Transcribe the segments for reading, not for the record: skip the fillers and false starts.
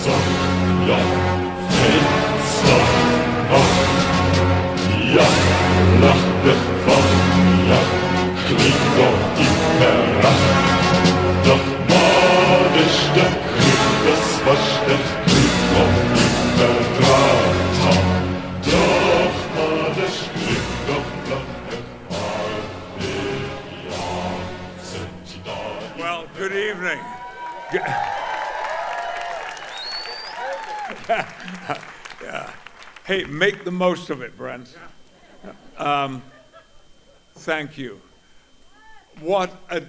Well, good evening. Yeah. Hey, make the most of it, Brent. Thank you. What a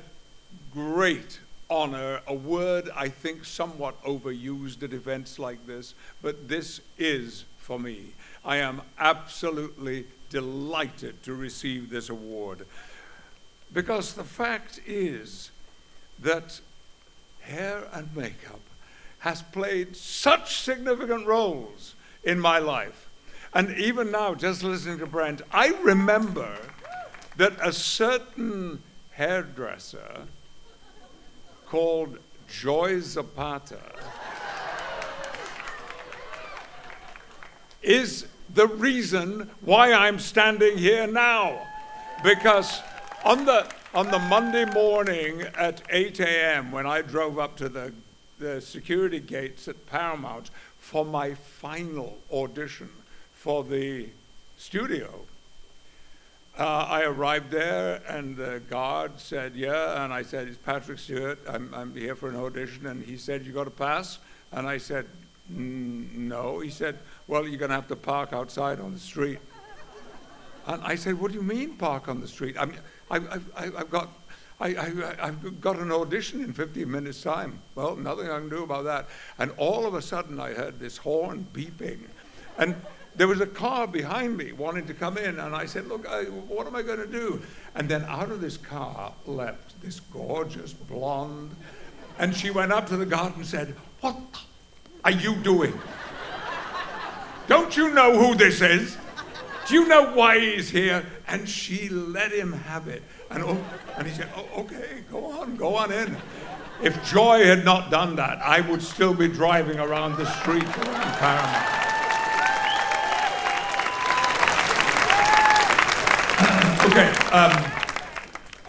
great honor, a word I think somewhat overused at events like this, but this is for me. I am absolutely delighted to receive this award, because the fact is that hair and makeup has played such significant roles in my life. And even now, just listening to Brent, I remember that a certain hairdresser called Joy Zapata is the reason why I'm standing here now. Because on the Monday morning at 8 a.m. when I drove up to the security gates at Paramount for my final audition for the studio, I arrived there and the guard said, yeah, and I said, it's Patrick Stewart, I'm here for an audition, and he said, you got to pass? And I said, no. He said, well, you're going to have to park outside on the street. And I said, what do you mean park on the street? I mean, I've got an audition in 15 minutes time. Well, nothing I can do about that. And all of a sudden I heard this horn beeping. And there was a car behind me wanting to come in, and I said, look, what am I going to do? And then out of this car leapt this gorgeous blonde, and she went up to the guard and said, what are you doing? Don't you know who this is? Do you know why he's here? And she let him have it. And he said, oh, okay, go on in. If Joy had not done that, I would still be driving around the street around Paramount. Okay,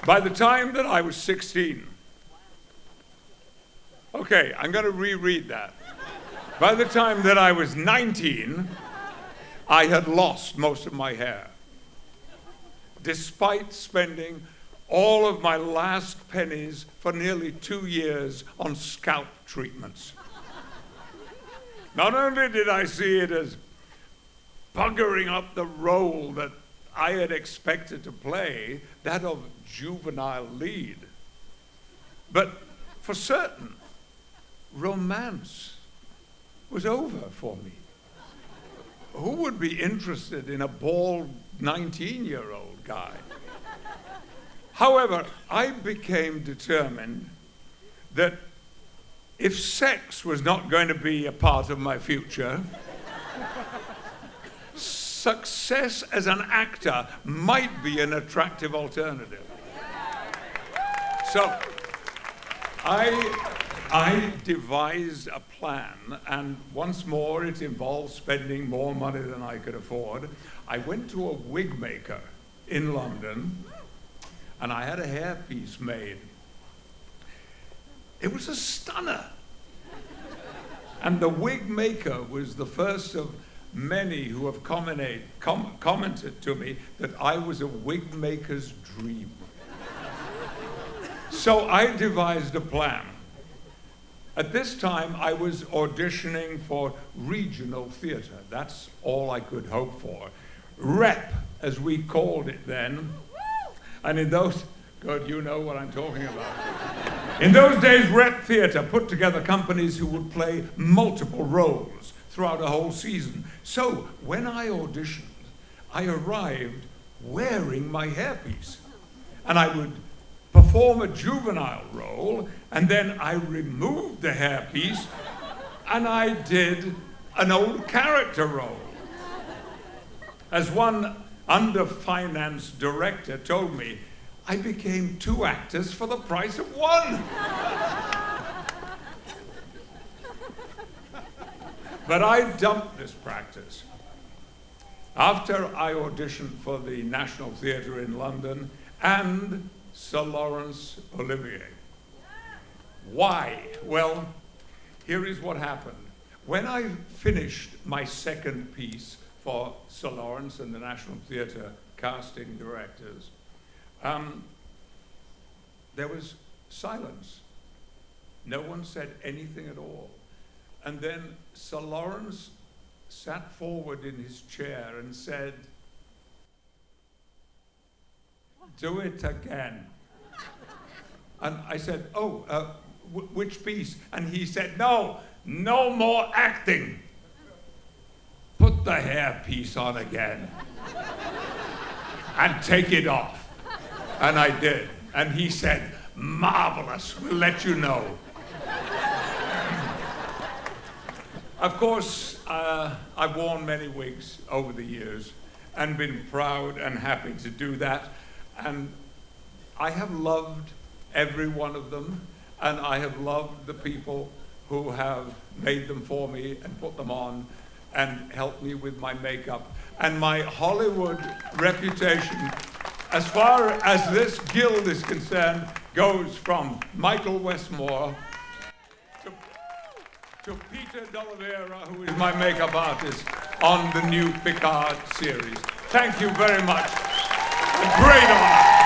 by the time that I was 16, okay, I'm going to reread that. By the time that I was 19, I had lost most of my hair, despite spending all of my last pennies for nearly 2 years on scalp treatments. Not only did I see it as buggering up the role that I had expected to play, that of juvenile lead, but for certain, romance was over for me. Who would be interested in a bald 19-year-old guy? However, I became determined that if sex was not going to be a part of my future, success as an actor might be an attractive alternative. So I devised a plan, and once more it involved spending more money than I could afford. I went to a wig maker in London, and I had a hairpiece made. It was a stunner. And the wig maker was the first of many who have commented to me that I was a wig maker's dream. So I devised a plan. At this time, I was auditioning for regional theater. That's all I could hope for. Rep, as we called it then. And in those, good, you know what I'm talking about. In those days, Rep Theater put together companies who would play multiple roles throughout a whole season. So when I auditioned, I arrived wearing my hairpiece. And I would perform a juvenile role, and then I removed the hairpiece, and I did an old character role. As one under-financed director told me, I became 2 actors for the price of 1. But I dumped this practice after I auditioned for the National Theatre in London and Sir Lawrence Olivier. Why? Well, here is what happened. When I finished my second piece for Sir Lawrence and the National Theatre casting directors, there was silence. No one said anything at all. And then Sir Lawrence sat forward in his chair and said, "Do it again." And I said, "Oh, which piece?" And he said, no more acting. Put the hairpiece on again and take it off. And I did. And he said, "Marvelous, we'll let you know." Of course, I've worn many wigs over the years and been proud and happy to do that. And I have loved every one of them, and I have loved the people who have made them for me and put them on and helped me with my makeup. And my Hollywood reputation, as far as this guild is concerned, goes from Michael Westmore to Peter D'Oliveira, who is my makeup artist on the new Picard series. Thank you very much. A great honor.